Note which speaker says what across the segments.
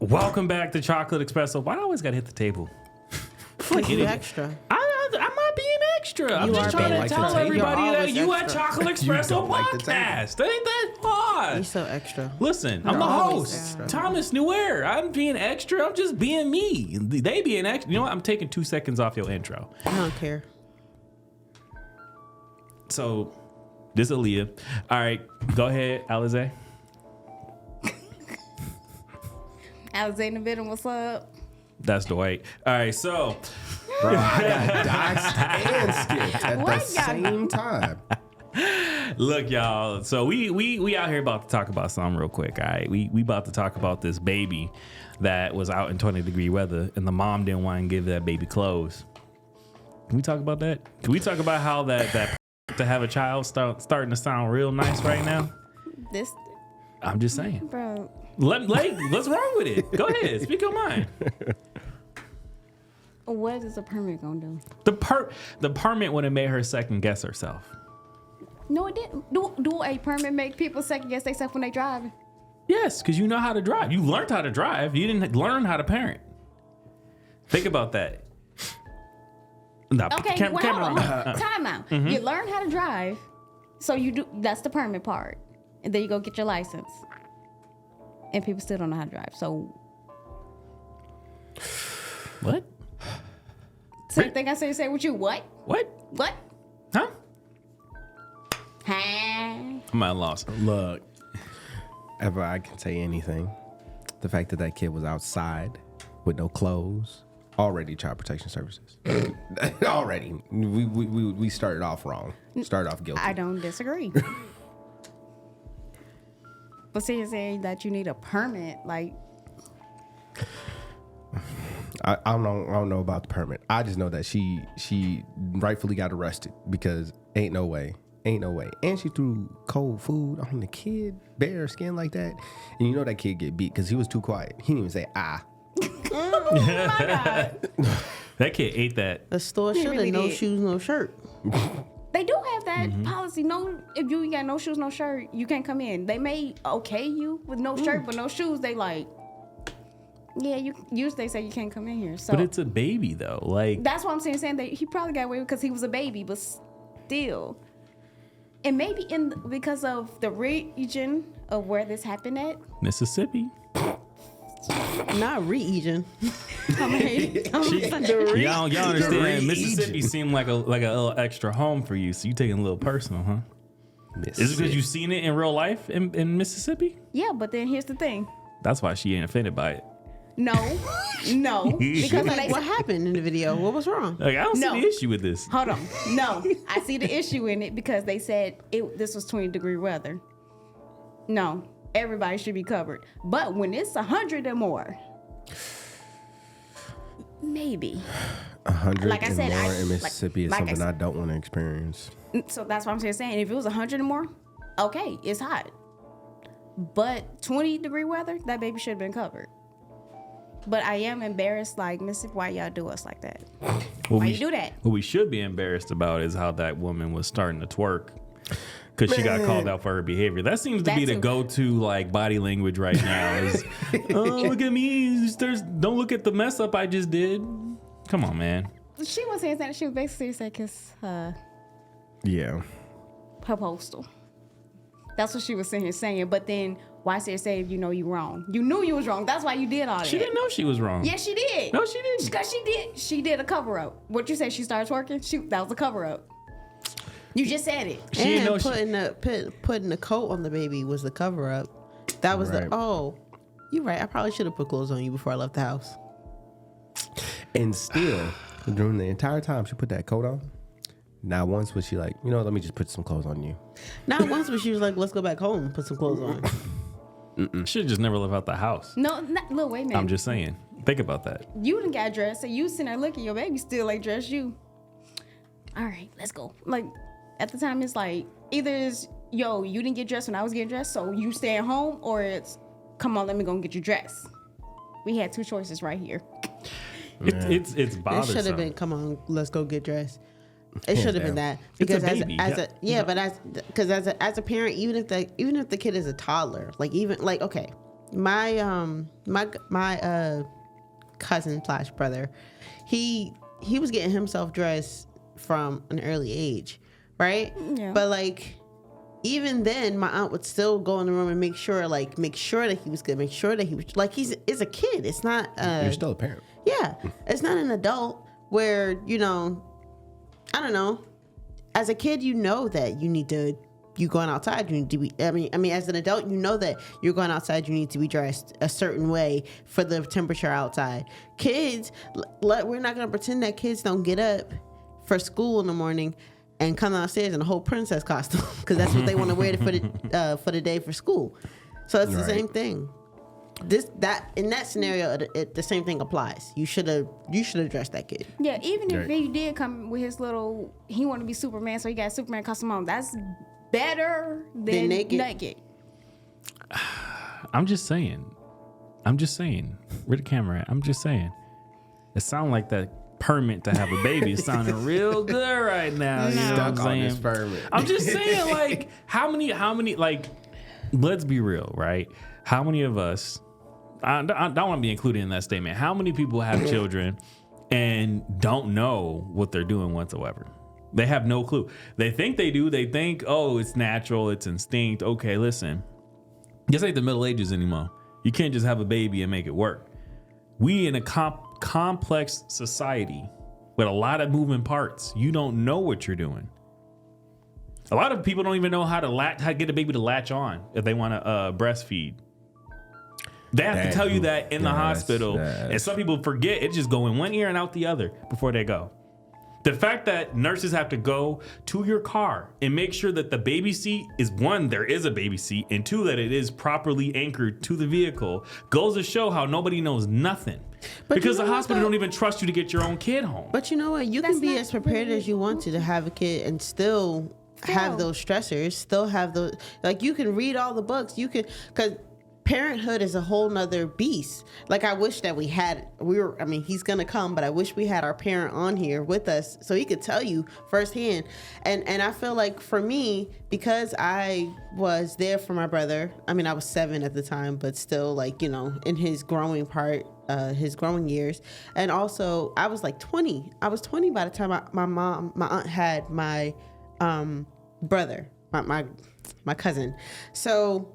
Speaker 1: Welcome back to Chocolate Espresso. Why do I always gotta hit the table?
Speaker 2: Like you extra.
Speaker 1: I'm not being extra. I'm just trying to tell everybody that you at Chocolate Espresso podcast. Ain't that hard?
Speaker 2: You're so extra.
Speaker 1: Listen, I'm the host, Thomas Newer. I'm being extra. I'm just being me. They being extra. You know what? I'm taking 2 seconds off your intro.
Speaker 2: I don't care.
Speaker 1: So, this is Aaliyah. All right, go ahead, Alize.
Speaker 3: Alize in the middle, what's up?
Speaker 1: That's Dwight. All right, so.
Speaker 4: Bro, I got diced and skipped at the same time.
Speaker 1: Look, y'all. So we out here about to talk about something real quick. All right, we about to talk about this baby that was out in 20-degree weather, and the mom didn't want to give that baby clothes. Can we talk about that? Can we talk about how that to have a child starting to sound real nice right now? I'm just saying,
Speaker 3: bro.
Speaker 1: What's wrong with it? Go ahead, speak your mind.
Speaker 3: What is the permit gonna do?
Speaker 1: The permit would have made her second guess herself.
Speaker 3: No, it didn't. Do a permit make people second guess themselves when they driving?
Speaker 1: Yes, because you know how to drive. You learned how to drive. You didn't learn how to parent. Think about that. No,
Speaker 3: okay, hold on. Time out. Mm-hmm. You learn how to drive, so you do. That's the permit part, and then you go get your license. And people still don't know how to drive. So
Speaker 1: what?
Speaker 3: Same thing I say with you. What?
Speaker 1: Huh?
Speaker 3: I'm
Speaker 1: at a loss.
Speaker 4: Look, if I can say anything, the fact that kid was outside with no clothes, already child protection services. Already. We started off wrong. Started off guilty.
Speaker 3: I don't disagree. But so you're saying that you need a permit, like...
Speaker 4: I don't know about the permit. I just know that she rightfully got arrested because ain't no way. And she threw cold food on the kid, bare skin like that. And you know that kid get beat because he was too quiet. He didn't even say, ah.
Speaker 3: Oh, my God.
Speaker 1: That kid ate that.
Speaker 2: The store should have no shoes, no shirt.
Speaker 3: They do have that policy. No, if you got no shoes, no shirt, you can't come in. They may okay you with no shirt but no shoes. They like, yeah, you usually they say you can't come in here. So,
Speaker 1: but it's a baby though. Like
Speaker 3: that's what I'm saying that he probably got away with because he was a baby, but still, and maybe because of the region of where this happened at,
Speaker 1: Mississippi.
Speaker 2: Not region.
Speaker 1: Y'all understand? Mississippi seemed like a little extra home for you, so you taking a little personal, huh? Is it because you've seen it in real life in Mississippi?
Speaker 3: Yeah, but then here's the thing.
Speaker 1: That's why she ain't offended by it.
Speaker 3: No, because
Speaker 2: what happened in the video? What was wrong?
Speaker 1: Like I don't see the issue with this.
Speaker 3: Hold on, no, I see the issue in it because they said this was 20-degree weather. No. Everybody should be covered. But when it's 100 or more, maybe.
Speaker 4: 100 like I said, more in Mississippi is something I don't want to experience.
Speaker 3: So that's what I'm saying. If it was 100 or more, okay, it's hot. But 20-degree weather, that baby should have been covered. But I am embarrassed, like, Mississippi, why y'all do us like that? Why you do that?
Speaker 1: What we should be embarrassed about is how that woman was starting to twerk. Because she got called out for her behavior. That seems to be the go-to like body language right now. Is, oh, look at me. Don't look at the mess up I just did. Come on, man.
Speaker 3: She was saying that she was basically saying kiss her postal. That's what she was saying. But then why say if you know you wrong? You knew you was wrong. That's why you did all that.
Speaker 1: She didn't know she was wrong.
Speaker 3: Yes, she did.
Speaker 1: No, she didn't.
Speaker 3: Because she did a cover-up. What you say? She started twerking? That was a cover-up. You just said it.
Speaker 2: And putting the coat on the baby was the cover up. That was you're right. I probably should have put clothes on you before I left the house.
Speaker 4: And still, during the entire time she put that coat on, not once was she like, let me just put some clothes on you.
Speaker 2: Not once was she was like, let's go back home and put some clothes on.
Speaker 1: Should just never left out the house.
Speaker 3: No, look, wait a minute.
Speaker 1: I'm just saying. Think about that.
Speaker 3: You done got dressed, so you sitting there looking, your baby still ain't dressed you. All right, let's go. Like, at the time, it's like, either it's, you didn't get dressed when I was getting dressed, so you stay at home, or it's, come on, let me go and get you dressed. We had two choices right here.
Speaker 1: It's bothersome.
Speaker 2: It should have been, come on, let's go get dressed. It should have been that. Because as a parent, even if the kid is a toddler, okay, my cousin / brother, he was getting himself dressed from an early age, right?
Speaker 3: Yeah.
Speaker 2: But like, even then, my aunt would still go in the room and make sure that he was good, make sure that he was like, it's a kid. It's not.
Speaker 4: You're still a parent.
Speaker 2: Yeah, it's not an adult where, you know, I don't know. As a kid, you know that you going outside, you need to be, I mean, as an adult, you know that you're going outside, you need to be dressed a certain way for the temperature outside. Kids, we're not going to pretend that kids don't get up for school in the morning and come downstairs in a whole princess costume because that's what they want to wear for the day for school. So it's the same thing. In that scenario, the same thing applies. You should have dressed that kid.
Speaker 3: Yeah, even if he did come with his he wanted to be Superman, so he got a Superman costume on. That's better than naked.
Speaker 1: I'm just saying. Where the camera at? I'm just saying. It sounds like that permit to have a baby is sounding real good right now. You know what I'm saying?
Speaker 4: This permit.
Speaker 1: I'm just saying, like, how many, like, let's be real, right? How many of us, I don't want to be included in that statement. How many people have children and don't know what they're doing whatsoever? They have no clue. They think they do. They think, oh, it's natural, it's instinct. Okay, listen, this ain't the Middle Ages anymore. You can't just have a baby and make it work. We in a complex society with a lot of moving parts. You don't know what you're doing. A lot of people don't even know how to get a baby to latch on if they want to breastfeed. They have to tell you that in the hospital. And some people forget. It just go in one ear and out the other before they go. The fact that nurses have to go to your car and make sure that the baby seat is, one, there is a baby seat, and two, that it is properly anchored to the vehicle goes to show how nobody knows nothing. Because the hospital don't even trust you to get your own kid home.
Speaker 2: But you know what? You can be as prepared as you want to have a kid and still have those stressors, still have those, like, you can read all the books. You can, because parenthood is a whole nother beast. Like, I wish that he's gonna come, but I wish we had our parent on here with us so he could tell you firsthand. And I feel like for me, because I was there for my brother, I mean, I was 7 at the time, but still, like, you know, in his growing years. And also I was like 20. I was 20 by the time my aunt had my brother, my cousin. So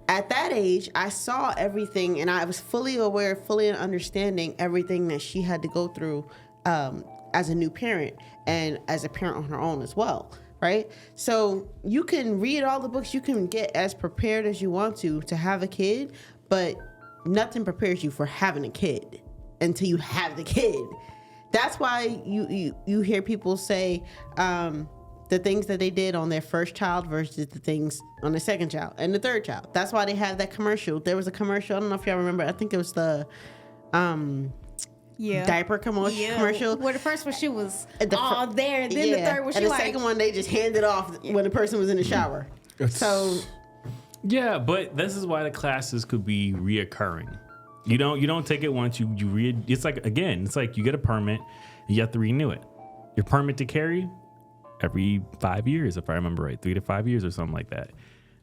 Speaker 2: at that age, I saw everything, and I was fully aware, fully understanding everything that she had to go through as a new parent and as a parent on her own as well, right? So you can read all the books, you can get as prepared as you want to have a kid, but nothing prepares you for having a kid until you have the kid. That's why you hear people say the things that they did on their first child versus the things on the second child and the third child. That's why they have that commercial. There was a commercial, I don't know if y'all remember, I think it was the diaper commercial.
Speaker 3: Where the first one she was all there, and then the third one she
Speaker 2: and the second one they just handed off when the person was in the shower. So
Speaker 1: yeah, but this is why the classes could be reoccurring. You don't take it once, you read. It's like, again, it's like you get a permit, you have to renew it. Your permit to carry every 5 years, if I remember right, 3 to 5 years or something like that.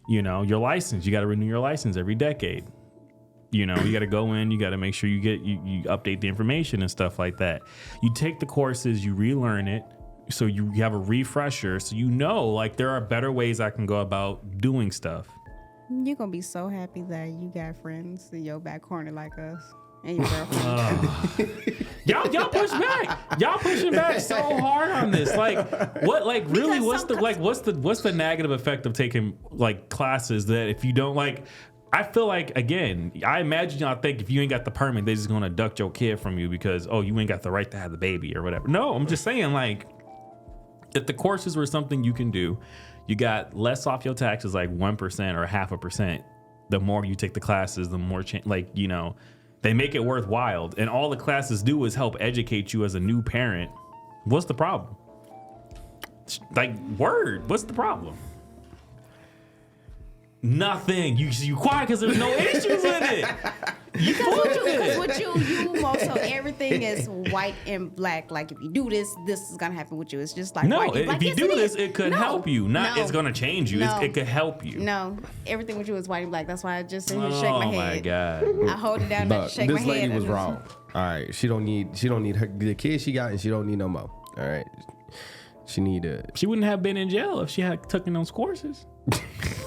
Speaker 1: You know, your license, you got to renew your license every decade. You know, you got to go in, you got to make sure you update the information and stuff like that. You take the courses, you relearn it, so you have a refresher, so you know, like, there are better ways I can go about doing stuff.
Speaker 3: You're gonna be so happy that you got friends in your back corner like us and your girlfriend.
Speaker 1: Y'all push back. Y'all pushing back so hard on this. Like, what? Like, really? What's the negative effect of taking, like, classes that if you don't, like? I feel like, again, I imagine y'all think if you ain't got the permit, they just gonna abduct your kid from you because, oh, you ain't got the right to have the baby or whatever. No, I'm just saying, like, if the courses were something you can do, you got less off your taxes, like 1% or 0.5%. The more you take the classes, the more they make it worthwhile. And all the classes do is help educate you as a new parent. What's the problem? Like, what's the problem? Nothing. You quiet because there's no issues with it.
Speaker 3: Because with you also everything is white and black. Like if you do this, this is gonna happen with you. It's just like
Speaker 1: No,
Speaker 3: white and black.
Speaker 1: if you
Speaker 3: Yes,
Speaker 1: do
Speaker 3: it
Speaker 1: this,
Speaker 3: is.
Speaker 1: it could
Speaker 3: No.
Speaker 1: help you. Not
Speaker 3: No.
Speaker 1: it's gonna change you.
Speaker 3: No.
Speaker 1: It could help you.
Speaker 3: No, everything with you is white and black. That's why I just sit here and shake
Speaker 1: Oh
Speaker 3: my
Speaker 1: my
Speaker 3: head.
Speaker 1: God.
Speaker 3: I hold it down and I
Speaker 4: Look,
Speaker 3: just shake my
Speaker 4: this
Speaker 3: head.
Speaker 4: lady was
Speaker 3: and just-
Speaker 4: wrong. All right, she don't need her the kids she got, and she don't need no more. All right, she need a.
Speaker 1: She wouldn't have been in jail if she had taken those courses.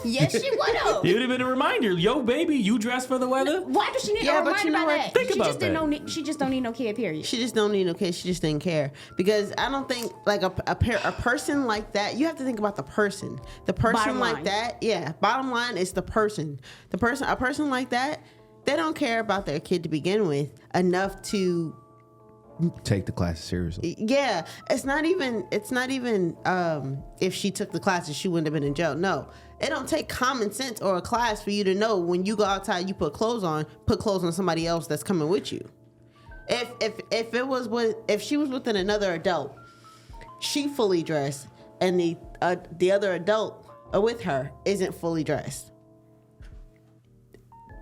Speaker 3: Yes, she would have.
Speaker 1: It would have been a reminder. Yo, baby, you dress for the weather?
Speaker 3: Why does she need
Speaker 2: Yeah,
Speaker 3: a
Speaker 2: but
Speaker 3: reminder
Speaker 2: you know
Speaker 3: about
Speaker 2: what?
Speaker 3: that?
Speaker 1: Think
Speaker 3: she
Speaker 1: about
Speaker 3: just didn't
Speaker 1: that.
Speaker 3: know. She just don't need no kid. Period.
Speaker 2: She just don't need no kids. She just didn't care because I don't think like a person like that. You have to think about the person. The person
Speaker 3: Bottom
Speaker 2: like
Speaker 3: line.
Speaker 2: that. Yeah. Bottom line is the person. A person like that. They don't care about their kid to begin with enough to.
Speaker 4: Take the classes seriously.
Speaker 2: Yeah. It's not even. If she took the classes, she wouldn't have been in jail. No. It don't take common sense or a class for you to know when you go outside, you put clothes on somebody else that's coming with you. If she was with another adult, she fully dressed, and the other adult with her isn't fully dressed.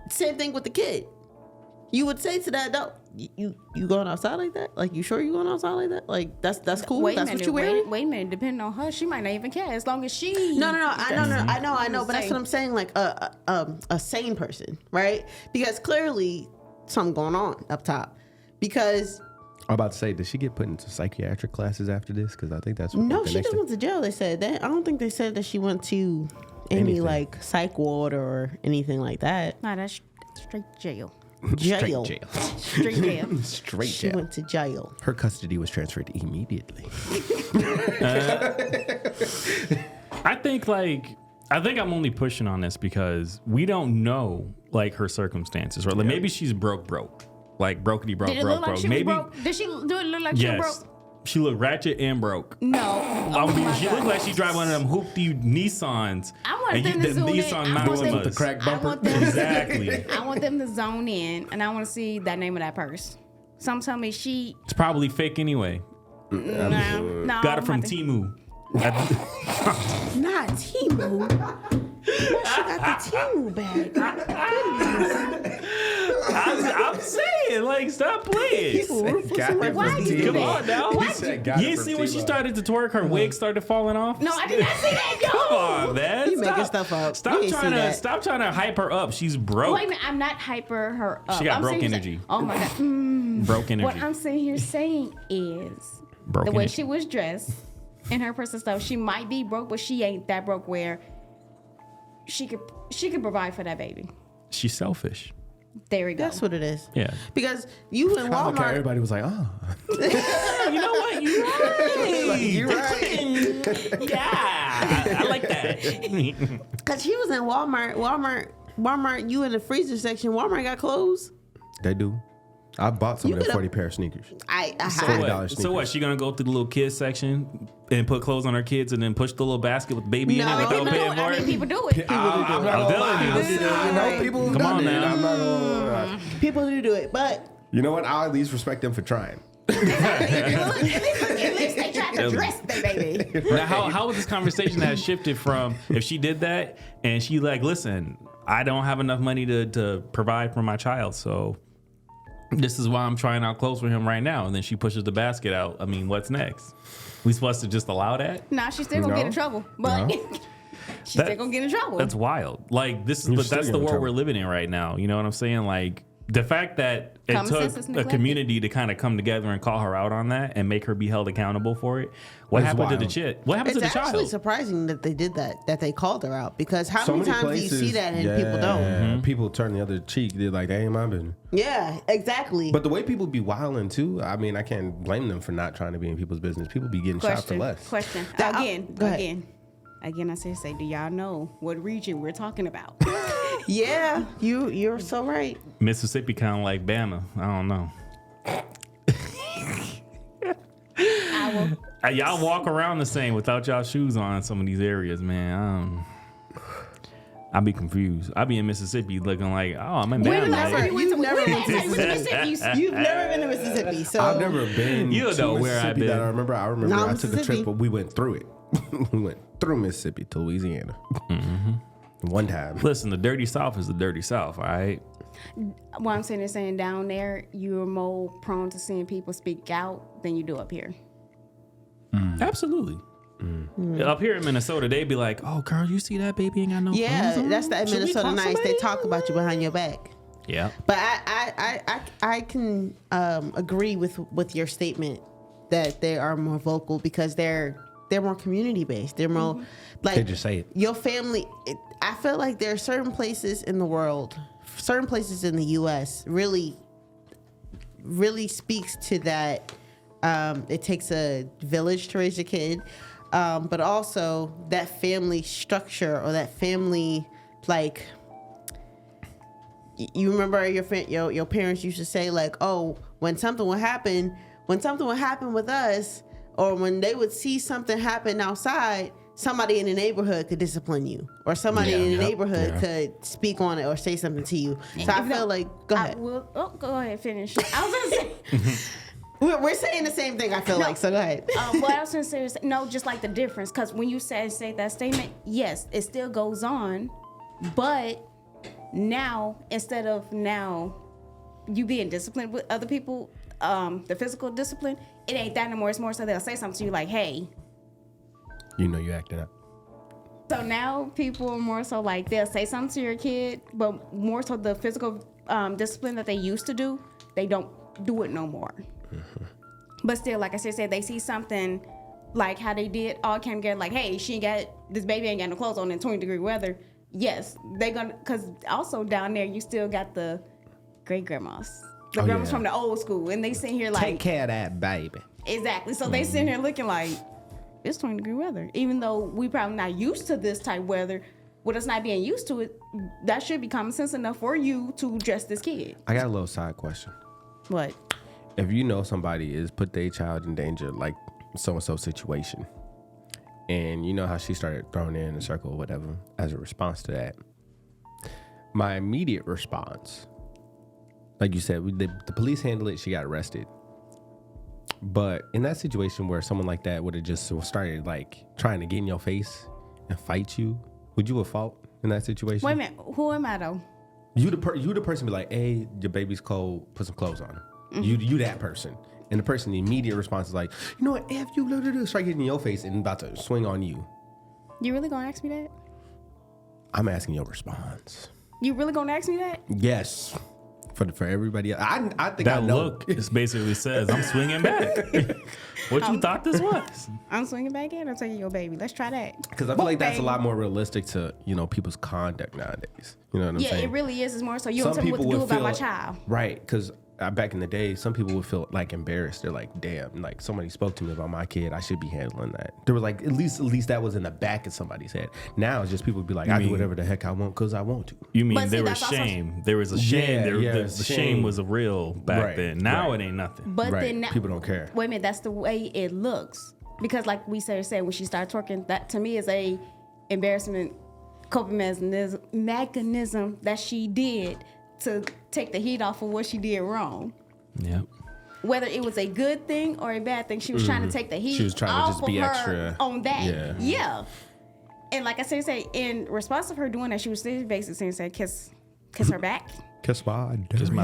Speaker 2: Same thing with the kid. You would say to that adult, "You going outside like that? Like you sure you going outside like that? Like that's cool.
Speaker 3: Wait a
Speaker 2: That's
Speaker 3: minute.
Speaker 2: what you wearing."
Speaker 3: Wait a minute. Depending on her, she might not even care as long as she.
Speaker 2: No. I know. But that's what I'm saying. Like a sane person, right? Because clearly something going on up top. Because
Speaker 4: I'm about to say, did she get put into psychiatric classes after this? Because I think that's what
Speaker 2: no,
Speaker 4: the
Speaker 2: she
Speaker 4: next
Speaker 2: just
Speaker 4: thing.
Speaker 2: went to jail. They said that. I don't think they said that she went to any
Speaker 4: Anything.
Speaker 2: like psych ward or anything like that.
Speaker 3: Nah, that's straight jail.
Speaker 2: Jail.
Speaker 4: Straight jail.
Speaker 3: Straight jail.
Speaker 4: Straight
Speaker 2: She
Speaker 4: jail.
Speaker 2: went to jail.
Speaker 4: Her custody was transferred immediately.
Speaker 1: I think I'm only pushing on this because we don't know like her circumstances, right? Like maybe she's broke, like brokety broke,
Speaker 3: Did it look like
Speaker 1: broke.
Speaker 3: she
Speaker 1: Maybe
Speaker 3: was broke? Did she do it look like she was
Speaker 1: yes,
Speaker 3: broke?
Speaker 1: she looked ratchet and broke.
Speaker 3: No.
Speaker 1: I
Speaker 3: Oh
Speaker 1: mean,
Speaker 3: my
Speaker 1: she
Speaker 3: God.
Speaker 1: looked like she drive one of them hoopty Nissans.
Speaker 3: I want
Speaker 1: and
Speaker 3: them to
Speaker 1: the
Speaker 3: zoom in.
Speaker 1: Nissan
Speaker 3: I want them-
Speaker 1: Maximas.
Speaker 4: With the crack
Speaker 3: I
Speaker 4: bumper.
Speaker 3: want them.
Speaker 1: Exactly.
Speaker 3: I want them to zone in, and I want to see that name of that purse. Some tell me she.
Speaker 1: It's probably fake anyway.
Speaker 3: No,
Speaker 1: Got it from
Speaker 3: I think-
Speaker 1: Temu.
Speaker 2: Not Temu. She got the Temu bag.
Speaker 1: I'm saying, like, stop playing.
Speaker 3: Why you do
Speaker 1: Come
Speaker 3: that?
Speaker 1: on now.
Speaker 3: Why
Speaker 1: You ain't see when she started to twerk, her wig started falling off?
Speaker 3: No, I did not see that. Yo.
Speaker 1: Come on, man.
Speaker 2: You making stuff up.
Speaker 1: Stop
Speaker 2: You ain't
Speaker 1: trying
Speaker 2: see
Speaker 1: to
Speaker 2: that.
Speaker 1: stop trying to hype her up. She's broke.
Speaker 3: Wait a minute, I'm not hyper her up.
Speaker 1: She got
Speaker 3: I'm
Speaker 1: broke
Speaker 3: sitting here
Speaker 1: energy.
Speaker 3: saying- Oh my god.
Speaker 1: Broke energy.
Speaker 3: What I'm sitting here saying is
Speaker 1: Broke
Speaker 3: the way
Speaker 1: energy.
Speaker 3: she was dressed and her personal stuff. She might be broke, but she ain't that broke where she could provide for that baby.
Speaker 1: She's selfish.
Speaker 3: There we go.
Speaker 2: That's what it is.
Speaker 1: Yeah.
Speaker 2: Because you in
Speaker 4: Okay,
Speaker 2: Walmart.
Speaker 4: everybody was like, oh.
Speaker 1: You know what? You're right.
Speaker 4: You're right.
Speaker 1: Yeah. I like that.
Speaker 2: Because she was in Walmart, you in the freezer section. Walmart got clothes.
Speaker 4: They do. I bought some
Speaker 2: You
Speaker 4: of them
Speaker 2: could've-
Speaker 4: 40 pair of sneakers.
Speaker 2: I
Speaker 1: So
Speaker 2: had.
Speaker 4: $40
Speaker 1: what?
Speaker 4: sneakers.
Speaker 1: So what? She gonna go through the little kids section and put clothes on her kids and then push the little basket with the baby in
Speaker 2: No,
Speaker 1: it without
Speaker 2: no,
Speaker 1: paying for
Speaker 3: I mean,
Speaker 1: it?
Speaker 3: people do it.
Speaker 1: I'm telling you.
Speaker 4: You know, people have
Speaker 1: Come
Speaker 4: done
Speaker 1: on
Speaker 4: it.
Speaker 1: now.
Speaker 4: I'm not gonna,
Speaker 2: People do it, but
Speaker 4: you know what? I'll at least respect them for trying.
Speaker 3: At least they tried to dress their baby.
Speaker 1: Now, how would this conversation have shifted from if she did that and she like, listen, I don't have enough money to provide for my child, so this is why I'm trying out clothes for him right now. And then she pushes the basket out. I mean, what's next? We supposed to just allow that?
Speaker 3: Nah, she's still gonna
Speaker 4: No.
Speaker 3: get in trouble. But
Speaker 4: No.
Speaker 3: she's
Speaker 1: That-
Speaker 3: still gonna get in trouble.
Speaker 1: That's wild. Like this,
Speaker 4: You're
Speaker 1: but
Speaker 4: still
Speaker 1: that's the
Speaker 4: getting in
Speaker 1: world
Speaker 4: trouble.
Speaker 1: we're living in right now. You know what I'm saying? Like the fact that it
Speaker 3: Common sense
Speaker 1: took
Speaker 3: is
Speaker 1: a
Speaker 3: neglected.
Speaker 1: community to kind of come together and call her out on that and make her be held accountable for it. What
Speaker 4: It's
Speaker 1: happened to the
Speaker 4: wild.
Speaker 1: chick? What happened
Speaker 2: it's
Speaker 1: to the
Speaker 2: actually
Speaker 1: child?
Speaker 2: surprising that they did that they called her out. Because how
Speaker 4: So
Speaker 2: many
Speaker 4: many
Speaker 2: times
Speaker 4: places,
Speaker 2: do you see that and people don't?
Speaker 1: Mm-hmm.
Speaker 4: People turn the other cheek. They're like, that ain't my business.
Speaker 2: Yeah, exactly.
Speaker 4: But the way people be wilding too, I mean, I can't blame them for not trying to be in people's business. People be getting shot for less.
Speaker 3: Question.
Speaker 2: That- go ahead.
Speaker 3: Again, I say, do y'all know what region we're talking about?
Speaker 2: yeah, you're so right.
Speaker 1: Mississippi kind of like Bama. I don't know.
Speaker 3: I will.
Speaker 1: Y'all walk around the same without y'all shoes on in some of these areas, man. I'll be confused. I'll be in Mississippi looking like, oh, I'm in
Speaker 3: When the
Speaker 1: Bama.
Speaker 3: last time you went to
Speaker 2: You've never
Speaker 3: when the last
Speaker 2: been
Speaker 3: time you went to Mississippi?
Speaker 2: You've never been to Mississippi, so
Speaker 4: I've never been
Speaker 1: You
Speaker 4: to
Speaker 1: know where I've
Speaker 4: Mississippi
Speaker 1: been.
Speaker 4: that I remember.
Speaker 2: Not
Speaker 4: I took a
Speaker 2: Mississippi.
Speaker 4: trip, but we went through it. We went through Mississippi to Louisiana. One time.
Speaker 1: Listen, the dirty South is the dirty South, all right?
Speaker 3: What I'm saying is saying down there, you're more prone to seeing people speak out than you do up here.
Speaker 1: Absolutely. Up here in Minnesota, they'd be like, "Oh, girl, you see that baby ain't got no
Speaker 2: Yeah,
Speaker 1: clothes on?
Speaker 2: that's the
Speaker 1: Should we
Speaker 2: Minnesota
Speaker 1: call
Speaker 2: nice. They
Speaker 1: somebody?"
Speaker 2: talk about you behind your back.
Speaker 1: Yeah.
Speaker 2: But I can agree with your statement that they are more vocal because they're more community based. They're more like
Speaker 4: They just say it.
Speaker 2: Your family. I feel like there are certain places in the world, certain places in the U.S. really speaks to that. It takes a village to raise a kid, but also that family structure or that family like. You remember your parents used to say like, oh, when something would happen with us, or when they would see something happen outside, somebody in the neighborhood could discipline you, or somebody in the neighborhood could speak on it or say something to you. So I feel like, go ahead.
Speaker 3: Go ahead, finish. I was gonna say.
Speaker 2: We're saying the same thing. I feel like, so go ahead.
Speaker 3: What I was gonna say is no, just like the difference, because when you say that statement, yes, it still goes on, but now instead of you being disciplined with other people, the physical discipline, it ain't that no more. It's more so they'll say something to you like, hey,
Speaker 4: You know you acting up.
Speaker 3: so now people are more so like they'll say something to your kid, but more so the physical discipline that they used to do, they don't do it no more. But still, like I said, they see something like how they did all came together like, hey, this baby ain't got no clothes on in 20-degree weather. Yes, they gonna, because also down there you still got the great grandmas, the grandmas from the old school, and they sitting here like,
Speaker 4: take care of that baby.
Speaker 3: Exactly. So they sitting here looking like it's 20-degree weather, even though we probably not used to this type weather. With us not being used to it, that should be common sense enough for you to dress this kid.
Speaker 4: I got a little side question.
Speaker 3: What?
Speaker 4: If you know somebody is put their child in danger, like so-and-so situation, and you know how she started throwing in a circle or whatever as a response to that, my immediate response, like you said, the police handled it, she got arrested. But in that situation where someone like that would have just started like trying to get in your face and fight you, would you have fought in that situation?
Speaker 3: Wait a minute. Who am I though?
Speaker 4: You the person be like, hey, your baby's cold, put some clothes on him. You that person. And the person, the immediate response is like, you know what, F you, start getting in your face and about to swing on you.
Speaker 3: You really gonna ask me that?
Speaker 4: I'm asking your response.
Speaker 3: You really gonna ask me that?
Speaker 4: Yes. For everybody else. I think
Speaker 1: That
Speaker 4: I know.
Speaker 1: look is basically says, I'm swinging back. What you thought this was?
Speaker 3: I'm swinging back in. I'm taking your baby. Let's try that.
Speaker 4: Because I feel like that's a lot more realistic to, people's conduct nowadays. You know what I'm saying?
Speaker 3: Yeah, it really is. It's more so you don't tell me what to do about my child.
Speaker 4: Right, because back in the day, some people would feel like embarrassed. They're like, damn, like somebody spoke to me about my kid. I should be handling that. There was like, at least that was in the back of somebody's head. Now it's just people be like, I do whatever the heck I want because I want to.
Speaker 1: You mean
Speaker 3: But see,
Speaker 1: there was
Speaker 3: that's also-
Speaker 1: shame? There was a shame. The shame was a real back
Speaker 4: Right,
Speaker 1: then. Now
Speaker 4: right.
Speaker 1: it ain't nothing.
Speaker 3: But
Speaker 4: Right,
Speaker 3: then now,
Speaker 4: people don't care.
Speaker 3: Wait a minute, that's the way it looks. Because like we said when she started twerking, that to me is a embarrassment coping mechanism that she did to take the heat off of what she did wrong.
Speaker 1: Yep.
Speaker 3: Whether it was a good thing or a bad thing, she was trying to take the heat
Speaker 4: She was trying to
Speaker 3: off
Speaker 4: just be
Speaker 3: of her
Speaker 4: extra.
Speaker 3: on that.
Speaker 4: Yeah.
Speaker 3: And like I said, in response to her doing that, she was basically saying, kiss her back.
Speaker 4: Kiss my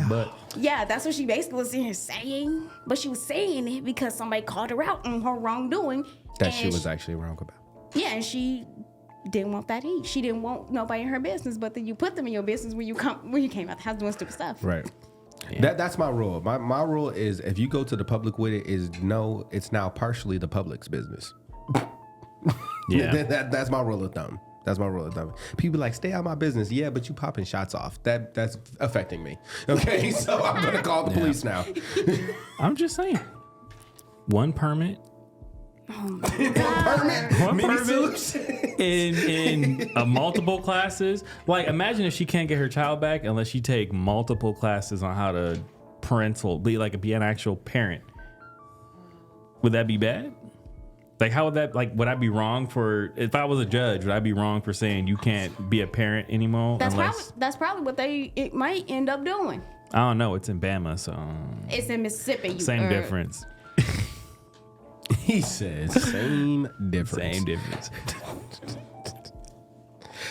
Speaker 1: butt.
Speaker 3: Yeah, that's what she basically was saying. But she was saying it because somebody called her out on her wrongdoing.
Speaker 4: That she was actually wrong about.
Speaker 3: Yeah, and she didn't want that heat. She didn't want nobody in her business, but then you put them in your business when you came out the house doing stupid stuff.
Speaker 4: Right.
Speaker 1: Yeah.
Speaker 4: That's my rule. My rule is if you go to the public with it, it's now partially the public's business.
Speaker 1: Yeah.
Speaker 4: That's my rule of thumb. That's my rule of thumb. People like, stay out of my business. Yeah, but you popping shots off. That's affecting me. Okay, so I'm gonna call the police now.
Speaker 1: I'm just saying. One permit. One permit in multiple classes. Like, imagine if she can't get her child back unless she take multiple classes on how to be an actual parent. Would that be bad? Like, how would that, would I be wrong if I was a judge, would I be wrong for saying you can't be a parent anymore?
Speaker 3: That's probably what it might end up doing.
Speaker 1: I don't know. It's in Bama, so.
Speaker 3: It's in Mississippi.
Speaker 1: Same difference.
Speaker 4: He says same difference.
Speaker 1: Same difference.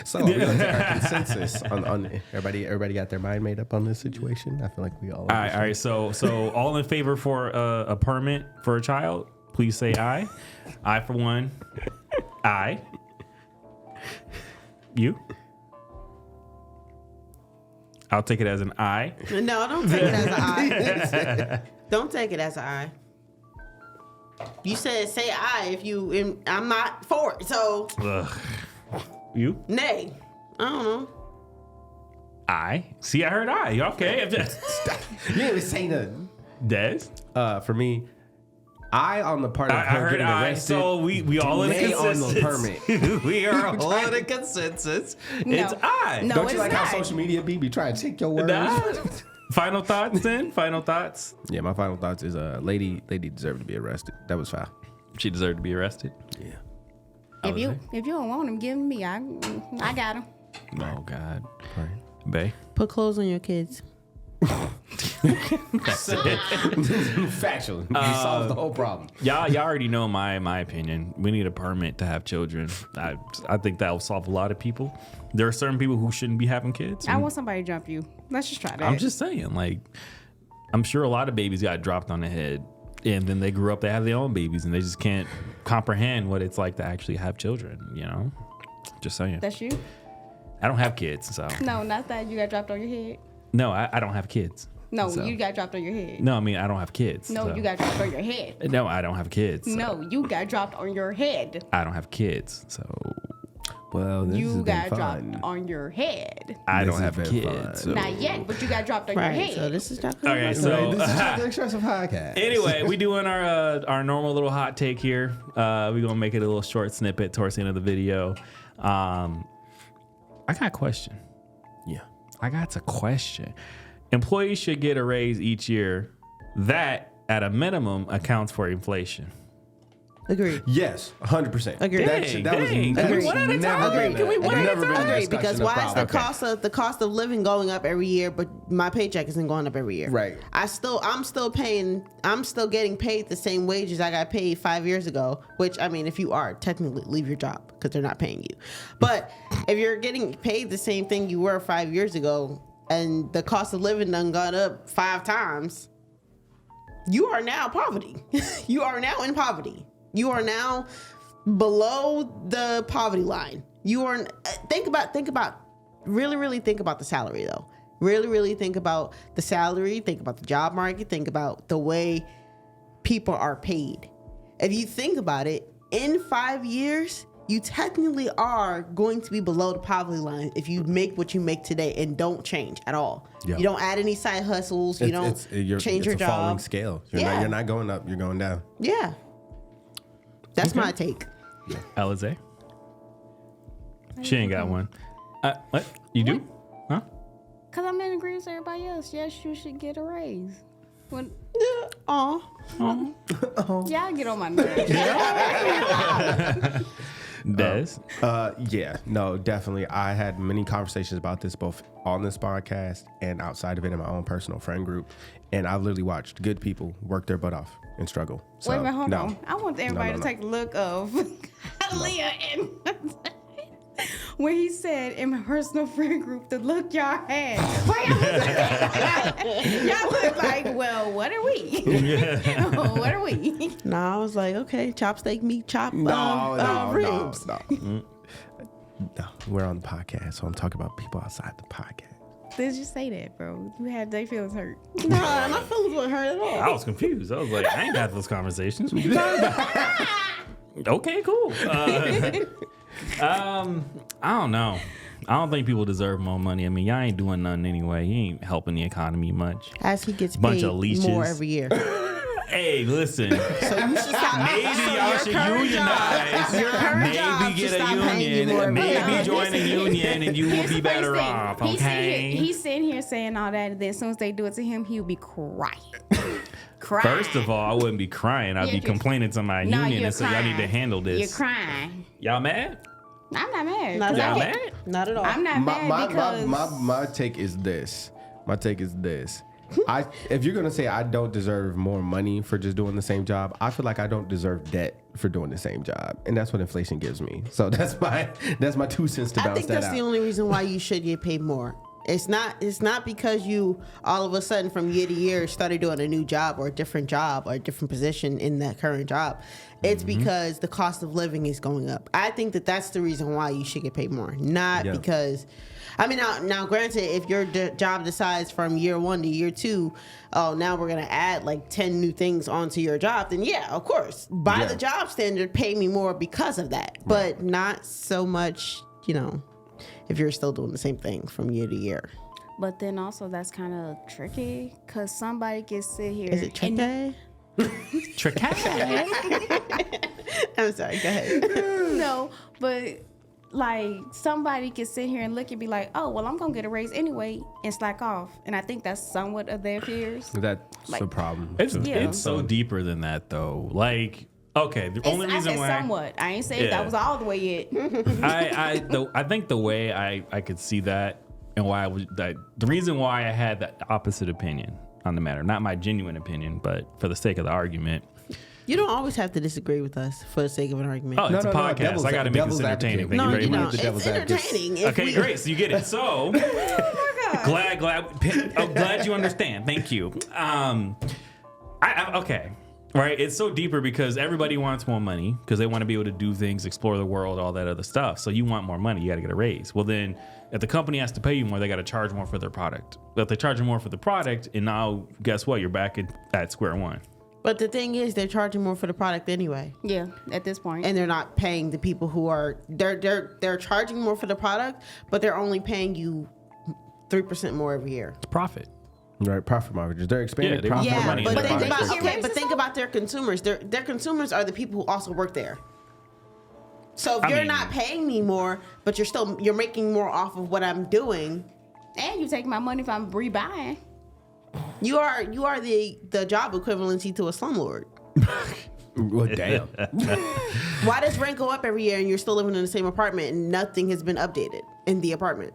Speaker 4: So we're gonna take our consensus on everybody got their mind made up on this situation. I feel like we all.
Speaker 1: All right. So all in favor for a permit for a child? Please say aye. I for one. Aye. You? I'll take it as an aye.
Speaker 2: No, don't take it as an eye. Don't take it as an eye. You said say aye if you. I'm not for it, so.
Speaker 1: Ugh. You?
Speaker 2: Nay. I don't know.
Speaker 1: Aye. See, I heard aye. Okay.
Speaker 4: You didn't even say nothing.
Speaker 1: Des?
Speaker 4: For me, I on the part of
Speaker 1: I
Speaker 4: her
Speaker 1: heard
Speaker 4: getting
Speaker 1: aye.
Speaker 4: arrested.
Speaker 1: So we all in a
Speaker 4: nay on
Speaker 1: consensus.
Speaker 4: the permit.
Speaker 1: We are all in a consensus.
Speaker 3: No.
Speaker 1: It's aye.
Speaker 3: No.
Speaker 4: Don't you
Speaker 3: it's
Speaker 4: like how
Speaker 3: not.
Speaker 4: social media be trying to take your words?
Speaker 1: Nah. Final thoughts then? Final thoughts?
Speaker 4: Yeah, my final thoughts is lady deserved to be arrested. That was foul.
Speaker 1: She deserved to be arrested.
Speaker 4: Yeah.
Speaker 3: If you don't want him, give him to me. I got him.
Speaker 1: Oh, God.
Speaker 4: Right.
Speaker 1: Bae?
Speaker 2: Put clothes on your kids.
Speaker 1: That's it.
Speaker 4: Factual. We solved the whole problem.
Speaker 1: Y'all already know my opinion. We need a permit to have children. I think that will solve a lot of people. There are certain people who shouldn't be having kids.
Speaker 3: I want somebody to jump you. Let's just try that.
Speaker 1: I'm just saying, like, I'm sure a lot of babies got dropped on the head, and then they grew up, they have their own babies, and they just can't comprehend what it's like to actually have children, you know? Just saying.
Speaker 3: That's you?
Speaker 1: I don't have kids, so.
Speaker 3: No, not that. You got dropped on your head.
Speaker 1: No, I don't have kids.
Speaker 3: No,
Speaker 1: So.
Speaker 3: you got dropped on your head.
Speaker 1: No, I mean, I don't have kids.
Speaker 3: No,
Speaker 1: so.
Speaker 3: you got dropped on your head.
Speaker 1: No, I don't have kids. so.
Speaker 3: No, you got dropped on your head.
Speaker 1: I don't have kids, so.
Speaker 4: Well, this
Speaker 3: You
Speaker 4: has
Speaker 3: got
Speaker 4: been
Speaker 3: dropped
Speaker 4: fun.
Speaker 3: on your head.
Speaker 1: I
Speaker 4: This
Speaker 1: don't have
Speaker 4: has been
Speaker 1: kids.
Speaker 4: fun.
Speaker 1: So.
Speaker 3: Not yet, but you got dropped on your
Speaker 2: Right.
Speaker 3: head.
Speaker 2: So this is not.
Speaker 1: Okay, so.
Speaker 4: This is Chocolate Espresso Podcast.
Speaker 1: Anyway, we doing our normal little hot take here. We're gonna make it a little short snippet towards the end of the video. I got a question.
Speaker 4: Yeah.
Speaker 1: I got a question. Employees should get a raise each year that, at a minimum, accounts for inflation.
Speaker 2: Agreed.
Speaker 4: Yes, 100%.
Speaker 2: Agreed.
Speaker 4: That
Speaker 1: Dang,
Speaker 4: was
Speaker 1: dang.
Speaker 4: that
Speaker 1: Can we
Speaker 4: was
Speaker 1: one at a time?
Speaker 4: never been
Speaker 1: Can we
Speaker 4: a-
Speaker 1: one at a
Speaker 4: never been
Speaker 1: time?
Speaker 4: a
Speaker 2: Agreed, because
Speaker 4: discussion of
Speaker 2: why is the
Speaker 4: problem.
Speaker 2: cost of living going up every year, but my paycheck isn't going up every year?
Speaker 4: Right.
Speaker 2: I'm still getting paid the same wages I got paid 5 years ago. Which, I mean, if you are, technically leave your job because they're not paying you. But if you're getting paid the same thing you were 5 years ago, and the cost of living done gone up 5 times, you are now poverty. You are now in poverty. You are now below the poverty line. You are think about really think about the salary though. Really think about the salary, think about the job market, think about the way people are paid. If you think about it, in 5 years, you technically are going to be below the poverty line if you make what you make today and don't change at all.
Speaker 4: Yeah.
Speaker 2: You don't add any side hustles. You don't change your
Speaker 4: it's a falling
Speaker 2: job.
Speaker 4: scale.
Speaker 2: Yeah.
Speaker 4: You're not going up. You're going down.
Speaker 2: Yeah. That's my take.
Speaker 1: Alize? She ain't got one. What? You do? Huh?
Speaker 3: Because I'm in agreement with everybody else. Yes, you should get a raise. When,
Speaker 2: Aw.
Speaker 3: y'all get on my nerves.
Speaker 1: Des?
Speaker 4: Yeah, no, definitely. I had many conversations about this both on this podcast and outside of it in my own personal friend group. And I've literally watched good people work their butt off and struggle. So,
Speaker 3: Wait a minute, hold
Speaker 4: no.
Speaker 3: on. I want everybody
Speaker 4: No.
Speaker 3: to take a look of Leah and when he said in my personal friend group the look y'all had. Y'all look like, well, what are we? What are we?
Speaker 2: Nah, I was like, okay, chop steak meat, chop
Speaker 4: No,
Speaker 2: ribs.
Speaker 4: no. No, we're on the podcast, so I'm talking about people outside the podcast.
Speaker 3: Did you say that, bro? You had their feelings hurt.
Speaker 2: Nah, my feelings weren't hurt at all.
Speaker 1: I was confused. I was like, I ain't had those conversations. What you talking about? Okay, cool. I don't know. I don't think people deserve more money. I mean, y'all ain't doing nothing anyway. You ain't helping the economy much.
Speaker 2: As he gets
Speaker 1: Bunch
Speaker 2: paid
Speaker 1: of leeches.
Speaker 2: more every year.
Speaker 1: Hey, listen.
Speaker 2: So you should stop.
Speaker 1: Maybe y'all should unionize.
Speaker 2: Your current job
Speaker 1: Maybe
Speaker 2: should
Speaker 1: get
Speaker 2: stop
Speaker 1: a
Speaker 2: paying you
Speaker 1: union.
Speaker 2: more every
Speaker 1: Maybe
Speaker 2: year.
Speaker 1: join a union and you will
Speaker 3: Here's
Speaker 1: be
Speaker 3: the
Speaker 1: better
Speaker 3: first thing.
Speaker 1: off.
Speaker 3: He's
Speaker 1: Okay.
Speaker 3: sitting here saying all that, and then as soon as they do it to him, he'll be crying. Crying.
Speaker 1: First of all, I wouldn't be crying. I'd be
Speaker 3: You're-
Speaker 1: complaining to my
Speaker 3: No,
Speaker 1: union
Speaker 3: you're
Speaker 1: and say, y'all need to
Speaker 3: crying.
Speaker 1: handle this.
Speaker 3: Y'all crying.
Speaker 1: Y'all mad?
Speaker 3: I'm not mad.
Speaker 2: Not
Speaker 3: 'cause
Speaker 2: at
Speaker 3: I
Speaker 2: all.
Speaker 3: get-
Speaker 1: mad?
Speaker 2: Not at all.
Speaker 3: I'm not mad because
Speaker 4: My take is this. If you're gonna say I don't deserve more money for just doing the same job, I feel like I don't deserve debt for doing the same job, and that's what inflation gives me. So that's my 2 cents to
Speaker 2: I
Speaker 4: bounce
Speaker 2: think
Speaker 4: that
Speaker 2: that's
Speaker 4: out.
Speaker 2: the only reason why you should get paid more. It's not because you all of a sudden from year to year started doing a new job or a different position in that current job. It's because the cost of living is going up. I think that's the reason why you should get paid more, not because. I mean, now, granted, if your job decides from year 1 to year 2, oh, now we're going to add like 10 new things onto your job, then yeah, of course. By the job standard, pay me more because of that. But not so much, if you're still doing the same thing from year to year.
Speaker 3: But then also that's kind of tricky because somebody can sit here.
Speaker 2: Is it tricky?
Speaker 1: Tricky.
Speaker 2: I'm sorry, go ahead.
Speaker 3: No, but like somebody can sit here and look and be like, oh, well, I'm going to get a raise anyway and slack off. And I think that's somewhat of their fears.
Speaker 4: That's
Speaker 3: Like,
Speaker 4: a problem.
Speaker 1: It's so deeper than that, though. Like, okay, the only reason why
Speaker 3: somewhat. I ain't saying that was all the way it.
Speaker 1: I think the way I could see that and why I was the reason why I had that opposite opinion on the matter, not my genuine opinion, but for the sake of the argument.
Speaker 2: You don't always have to disagree with us for the sake of an argument.
Speaker 1: Oh, it's a podcast. I got to make this entertaining. Thank you very much.
Speaker 2: It's entertaining.
Speaker 1: Okay, great. So you get it. So glad you understand. Thank you. Okay. Right. It's so deeper because everybody wants more money because they want to be able to do things, explore the world, all that other stuff. So you want more money. You got to get a raise. Well, then if the company has to pay you more, they got to charge more for their product. But if they charge you more for the product, and now guess what? You're back at square one.
Speaker 2: But the thing is, they're charging more for the product anyway.
Speaker 3: Yeah, at this point.
Speaker 2: And they're not paying the people who are they're charging more for the product, but they're only paying you 3% more every year.
Speaker 1: It's profit.
Speaker 4: Right, profit margins. They're expanding
Speaker 1: they
Speaker 4: profit
Speaker 1: want
Speaker 2: Yeah,
Speaker 1: money
Speaker 2: but
Speaker 1: in their
Speaker 2: think
Speaker 1: pockets.
Speaker 2: about think about their consumers. Their consumers are the people who also work there. So if you're not paying me more, but you're making more off of what I'm doing,
Speaker 3: and you take my money if I'm rebuying.
Speaker 2: you are the job equivalency to a slumlord.
Speaker 4: Well, damn.
Speaker 2: Why does rent go up every year and you're still living in the same apartment and nothing has been updated in the apartment?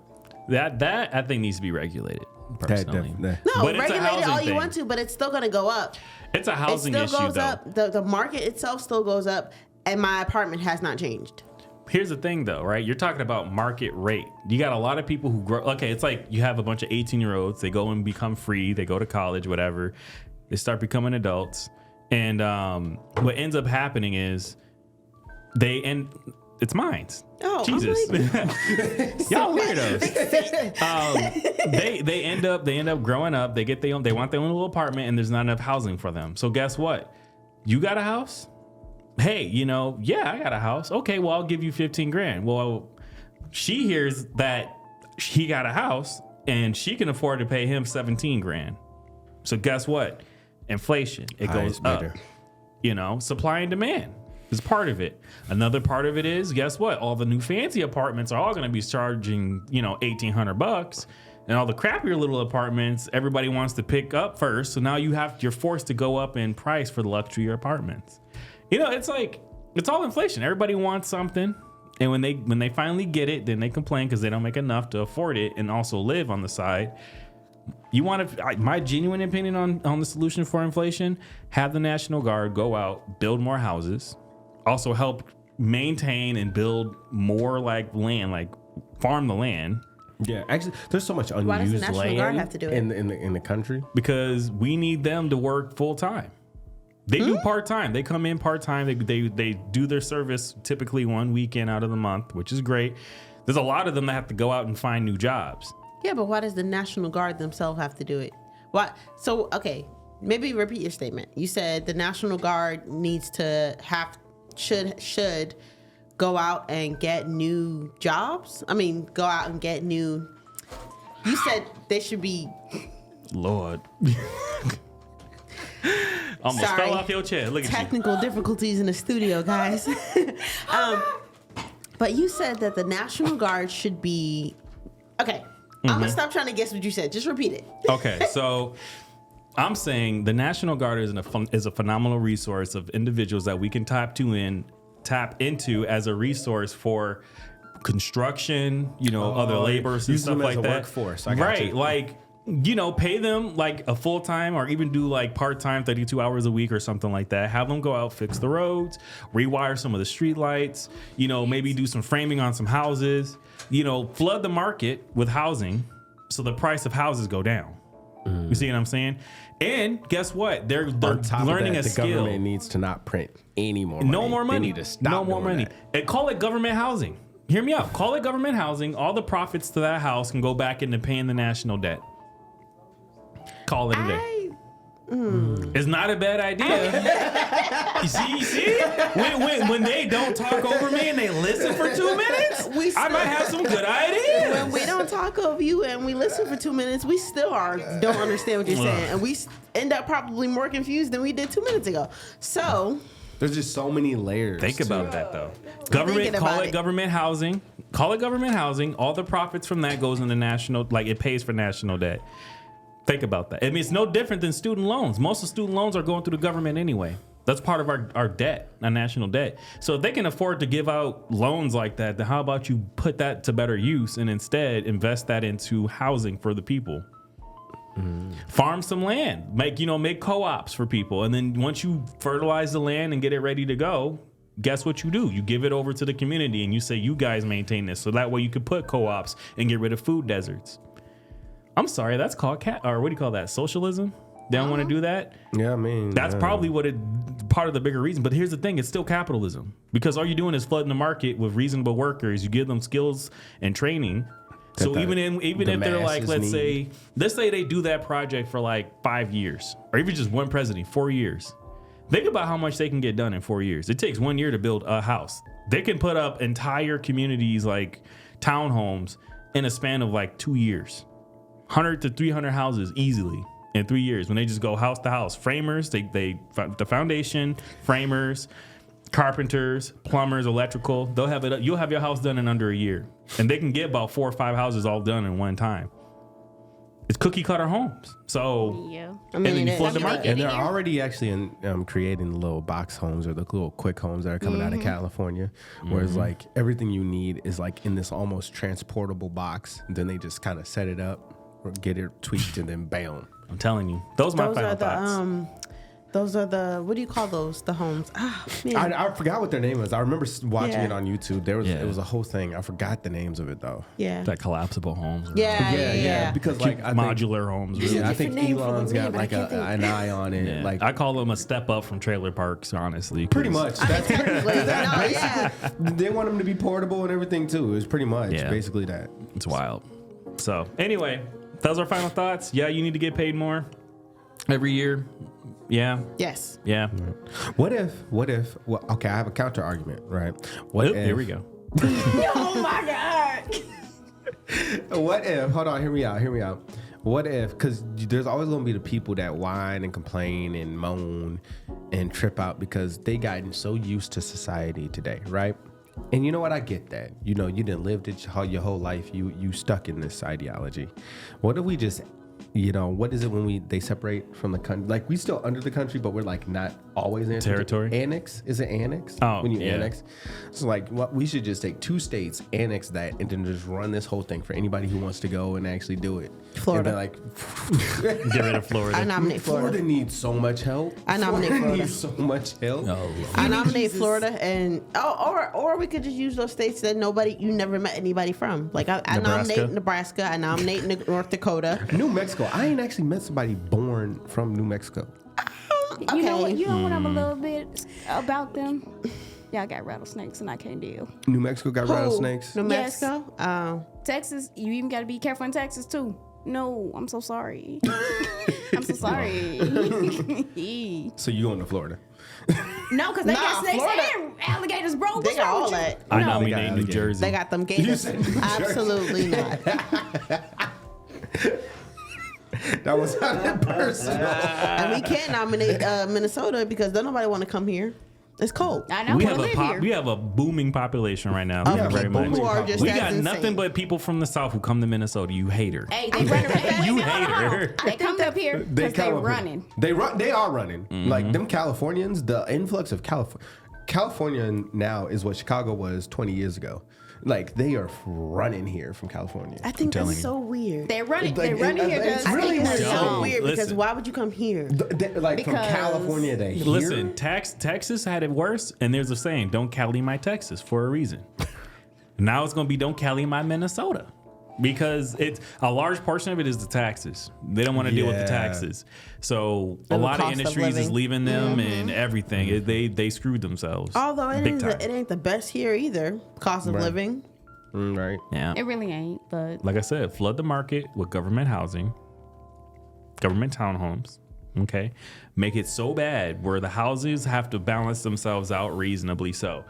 Speaker 1: That I think needs to be regulated. Personally,
Speaker 2: No,
Speaker 1: but it's a
Speaker 2: regulate it
Speaker 1: housing
Speaker 2: all you
Speaker 1: thing.
Speaker 2: want to, but it's still going to go up.
Speaker 1: It's a housing
Speaker 2: it
Speaker 1: issue,
Speaker 2: still goes
Speaker 1: though.
Speaker 2: up. The market itself still goes up, and my apartment has not changed.
Speaker 1: Here's the thing, though, right? You're talking about market rate. You got a lot of people who grow. Okay, it's like you have a bunch of 18-year-olds. They go and become free. They go to college, whatever. They start becoming adults, and what ends up happening is it's mines.
Speaker 2: Oh,
Speaker 1: Jesus, y'all weirdos. They end up growing up. They want their own little apartment, and there's not enough housing for them. So guess what? You got a house? Hey, I got a house. Okay, well, I'll give you 15 grand. Well, she hears that he got a house and she can afford to pay him 17 grand. So guess what? Inflation, it goes up. Supply and demand is part of it. Another part of it is, guess what? All the new fancy apartments are all going to be charging, $1,800. And all the crappier little apartments, everybody wants to pick up first. So now you're forced to go up in price for the luxury apartments. It's like, it's all inflation. Everybody wants something. And when they finally get it, then they complain because they don't make enough to afford it and also live on the side. You want to, my genuine opinion on the solution for inflation, have the National Guard go out, build more houses, also help maintain and build more land, farm the land.
Speaker 4: Yeah, actually, there's so much unused
Speaker 2: Why does the National
Speaker 4: land
Speaker 2: Guard have to do it?
Speaker 4: in the country.
Speaker 1: Because we need them to work full time. They do part time. They come in part time. They do their service typically one weekend out of the month, which is great. There's a lot of them that have to go out and find new jobs. Yeah,
Speaker 2: but why does the National Guard themselves have to do it? Why? So, okay, maybe repeat your statement. You said the National Guard should go out and get new jobs. I mean, go out and get new. You said they should be.
Speaker 1: Lord. Almost
Speaker 2: Sorry.
Speaker 1: fell off your chair. Look at you.
Speaker 2: Technical difficulties in the studio, guys. But you said that the National Guard should be. Okay, I'm gonna stop trying to guess what you said. Just repeat it.
Speaker 1: Okay, so I'm saying the National Guard is a phenomenal resource of individuals that we can tap into as a resource for construction, other laborers and
Speaker 4: use
Speaker 1: stuff
Speaker 4: them
Speaker 1: like
Speaker 4: as a
Speaker 1: that.
Speaker 4: workforce. I got you.
Speaker 1: Like pay them like a full time or even do like part time, 32 hours a week or something like that. Have them go out, fix the roads, rewire some of the street lights, maybe do some framing on some houses, flood the market with housing so the price of houses go down. You see what I'm saying? And guess what? They're learning a skill.
Speaker 4: The government needs to not print any more money.
Speaker 1: No more money.
Speaker 4: They need to stop
Speaker 1: no more money. And call it government housing. Hear me out. Call it government housing. All the profits to that house can go back into paying the national debt. Call it a day. It's not a bad idea. you see? When they don't talk over me and they listen for 2 minutes, I might have some good ideas.
Speaker 2: When we don't talk over you and we listen for 2 minutes, we still don't understand what you're saying. And we end up probably more confused than we did 2 minutes ago. So
Speaker 4: there's just so many layers.
Speaker 1: Think about that though. Government housing. Call it government housing. All the profits from that goes into national, like it pays for national debt. Think about that. I mean, it's no different than student loans. Most of student loans are going through the government anyway. That's part of our debt, our national debt. So if they can afford to give out loans like that, then how about you put that to better use and instead invest that into housing for the people? Farm some land, make co-ops for people. And then once you fertilize the land and get it ready to go, guess what you do? You give it over to the community and you say, you guys maintain this. So that way you could put co-ops and get rid of food deserts. I'm sorry, that's called or what do you call that? Socialism? They don't want to do that?
Speaker 4: Yeah, I mean,
Speaker 1: that's probably part of the bigger reason. But here's the thing, it's still capitalism. Because all you're doing is flooding the market with reasonable workers. You give them skills and training. So even if they're like, let's say they do that project for like 5 years, or even just one president, 4 years. Think about how much they can get done in 4 years. It takes 1 year to build a house. They can put up entire communities like townhomes in a span of like 2 years. 100 to 300 houses easily in 3 years when they just go house to house. Framers, the foundation, framers, carpenters, plumbers, electrical. They'll have it. You'll have your house done in under a year, and they can get about 4 or 5 houses all done in one time. It's cookie cutter homes. So
Speaker 3: yeah,
Speaker 2: I mean,
Speaker 1: and then you flood the market.
Speaker 4: And they're already actually creating the little box homes or the little quick homes that are coming out of California, where it's like everything you need is like in this almost transportable box. And then they just kind of set it up, or get it tweaked, and then bam.
Speaker 1: I'm telling you, those are my final thoughts.
Speaker 2: Those are the, what do you call those? The homes. Man.
Speaker 4: I forgot what their name was. I remember watching it on YouTube. It was a whole thing. I forgot the names of it though.
Speaker 2: Yeah.
Speaker 1: Like collapsible homes.
Speaker 2: Yeah.
Speaker 4: Because like
Speaker 1: modular homes. Really.
Speaker 4: Yeah, I think Elon's got like an eye on it.
Speaker 1: Yeah.
Speaker 4: Like
Speaker 1: I call them a step up from trailer parks, honestly.
Speaker 4: Pretty much. That's
Speaker 2: yeah.
Speaker 4: They want them to be portable and everything too. It's pretty much basically that.
Speaker 1: It's wild. So anyway, those are final thoughts. Yeah, you need to get paid more every year. Yeah.
Speaker 2: Yes.
Speaker 1: Yeah.
Speaker 4: What if? Okay, I have a counter argument, right?
Speaker 1: Here we go.
Speaker 3: Oh my God.
Speaker 4: What if? Hold on. Hear me out. What if? Because there's always going to be the people that whine and complain and moan and trip out because they gotten so used to society today, right? And you know what? I get that. You didn't live your whole life. You stuck in this ideology. What if we just, what is it when they separate from the country? Like we still under the country, but we're like not always in
Speaker 1: territory.
Speaker 4: Annex? Is it annex?
Speaker 1: Oh,
Speaker 4: when you annex. So like, we should just take 2 states, annex that, and then just run this whole thing for anybody who wants to go and actually do it.
Speaker 2: Florida.
Speaker 4: Like,
Speaker 1: get rid of Florida.
Speaker 2: I nominate Florida.
Speaker 4: Florida needs so much help.
Speaker 2: I nominate Florida.
Speaker 4: Needs so much help.
Speaker 2: I nominate Florida, and or we could just use those states that you never met anybody from. Like I nominate Nebraska. I nominate North Dakota.
Speaker 4: New Mexico. I ain't actually met somebody born from New Mexico.
Speaker 3: Okay. You know what I'm a little bit about them? Y'all got rattlesnakes and I can't deal.
Speaker 4: New Mexico got rattlesnakes?
Speaker 2: New Mexico?
Speaker 3: Texas, you even got to be careful in Texas too. No, I'm so sorry. I'm so sorry.
Speaker 4: So you going to Florida?
Speaker 3: No, because they got snakes and alligators, bro.
Speaker 2: They got all that.
Speaker 1: I nominate New Jersey.
Speaker 2: They got them gators. Absolutely not.
Speaker 4: That was not personal.
Speaker 2: And we can't nominate Minnesota because don't nobody want to come here. It's cold.
Speaker 3: I know.
Speaker 1: We have a booming population right now.
Speaker 2: Very much. Who are just
Speaker 1: we got nothing but people from the South who come to Minnesota. You hater.
Speaker 3: Hey, they run around.
Speaker 1: You hater.
Speaker 3: They come up here because they're running.
Speaker 4: They are running. Like them Californians, the influx of California now is what Chicago was 20 years ago. Like they are running here from California.
Speaker 2: I think
Speaker 1: telling
Speaker 2: that's
Speaker 1: you.
Speaker 2: so weird.
Speaker 3: They're running.
Speaker 4: Like,
Speaker 3: They're running here.
Speaker 4: it's
Speaker 3: Just
Speaker 4: really
Speaker 2: It's
Speaker 4: weird.
Speaker 2: so
Speaker 1: Yo,
Speaker 2: weird because
Speaker 1: listen.
Speaker 2: why would you come here?
Speaker 4: Like from
Speaker 3: Because-
Speaker 4: California to here.
Speaker 1: Listen, Texas had it worse, and there's a saying: "Don't Cali my Texas" for a reason. Now it's gonna be "Don't Cali my Minnesota," because it's a large portion of it is the taxes. They don't want to deal with the
Speaker 4: Yeah.
Speaker 1: taxes, so a
Speaker 2: And the
Speaker 1: lot of
Speaker 2: cost of
Speaker 1: industries is
Speaker 2: living.
Speaker 1: leaving them and everything. They screwed themselves.
Speaker 2: Although it
Speaker 1: big
Speaker 2: ain't,
Speaker 1: time.
Speaker 2: it ain't the best here either. Cost of
Speaker 4: Right.
Speaker 2: living.
Speaker 4: Right.
Speaker 1: Yeah,
Speaker 3: It really ain't. But
Speaker 1: like I said, flood the market with government housing, government townhomes. Okay, make it so bad where the houses have to balance themselves out reasonably. So,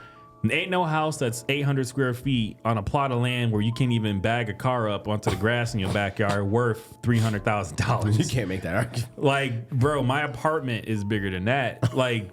Speaker 1: ain't no house that's 800 square feet on a plot of land where you can't even bag a car up onto the grass in your backyard worth
Speaker 4: You
Speaker 1: $300,000.
Speaker 4: can't make that argument.
Speaker 1: Like, bro, my apartment is bigger than that. Like,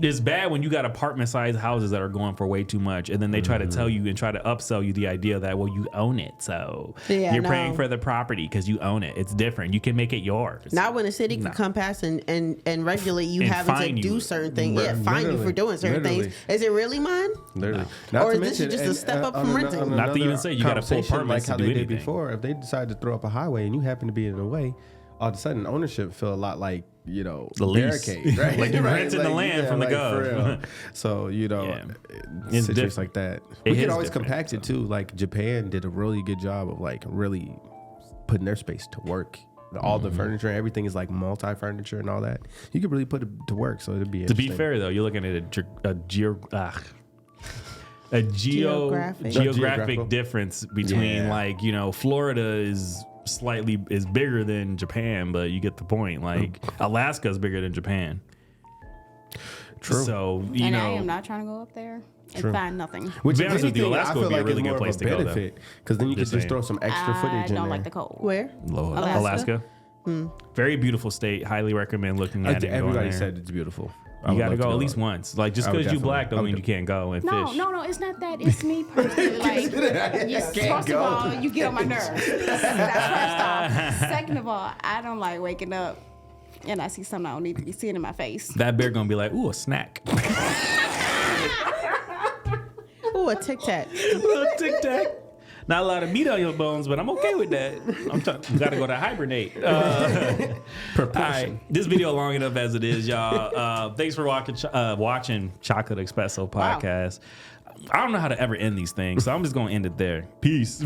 Speaker 1: it's bad when you got apartment sized houses that are going for way too much, and then they try to tell you and try to upsell you the idea that, well, you own it, so
Speaker 2: Yeah,
Speaker 1: you're
Speaker 2: no.
Speaker 1: paying for the property because you own it. It's different. You can make it yours.
Speaker 2: Not when the city can come past and regulate you
Speaker 1: And
Speaker 2: having
Speaker 1: fine
Speaker 2: to do
Speaker 1: you.
Speaker 2: certain things.
Speaker 4: Right.
Speaker 2: Yeah, fine you for
Speaker 4: Literally.
Speaker 2: doing certain
Speaker 4: Literally.
Speaker 2: things. Is it really mine?
Speaker 4: Literally.
Speaker 2: Or is this just a step up from renting?
Speaker 1: Not to even say you gotta pull
Speaker 4: conversation
Speaker 1: permits
Speaker 4: like
Speaker 1: to
Speaker 4: how
Speaker 1: do
Speaker 4: they
Speaker 1: anything.
Speaker 4: did before. If they decide to throw up a highway and you happen to be in the way, all of a sudden ownership feel a lot like
Speaker 1: The lease.
Speaker 4: barricade, right?
Speaker 1: Like you're renting the land from the
Speaker 4: for
Speaker 1: gov.
Speaker 4: real. So
Speaker 1: Yeah.
Speaker 4: situations
Speaker 1: It's different.
Speaker 4: like that.
Speaker 1: It
Speaker 4: We
Speaker 1: is
Speaker 4: could always
Speaker 1: different,
Speaker 4: compact it too. Like Japan did a really good job of like really putting their space to work. All the furniture, everything is like multi furniture and all that. You could really put it to work. So it'd be
Speaker 1: To be
Speaker 4: interesting.
Speaker 1: fair, though, you're looking at a
Speaker 2: Geographic.
Speaker 1: geographic difference between
Speaker 4: Yeah.
Speaker 1: like, Florida is bigger than Japan, but you get the point. Like Alaska is bigger than Japan.
Speaker 4: True.
Speaker 1: So,
Speaker 3: and I am not trying to go up there and find nothing.
Speaker 4: Which
Speaker 1: To be honest with you,
Speaker 4: anything,
Speaker 1: Alaska
Speaker 4: I feel
Speaker 1: would be a
Speaker 4: like
Speaker 1: really
Speaker 4: is
Speaker 1: good
Speaker 4: more of
Speaker 1: place
Speaker 4: a
Speaker 1: to go, though.
Speaker 4: benefit because then you
Speaker 1: Just
Speaker 4: could just
Speaker 1: saying.
Speaker 4: throw some extra footage
Speaker 3: I
Speaker 4: in
Speaker 3: don't
Speaker 4: there.
Speaker 3: like the cold.
Speaker 2: Where?
Speaker 1: Alaska. Very beautiful state. Highly recommend looking at it. and going
Speaker 4: Everybody
Speaker 1: there.
Speaker 4: said it's beautiful.
Speaker 1: You got to go at least once. Like just
Speaker 4: I would
Speaker 1: because you
Speaker 4: definitely-
Speaker 1: black
Speaker 4: I
Speaker 1: don't
Speaker 4: would
Speaker 1: mean you can't go and
Speaker 3: No,
Speaker 1: fish.
Speaker 3: no, it's not that. It's me personally. Like, first of all, you get on my nerves. That's first off. Second of all, I don't like waking up and I see something I don't need to be seeing in my face.
Speaker 1: That bear gonna be like, ooh, a snack.
Speaker 2: Ooh, a Tic Tac.
Speaker 1: Little tic tac. Not a lot of meat on your bones, but I'm okay with that. You gotta go to hibernate. All right, this video long enough as it is, y'all. Thanks for watching Chocolate Espresso podcast. I don't know how to ever end these things, so I'm just gonna end it there. Peace.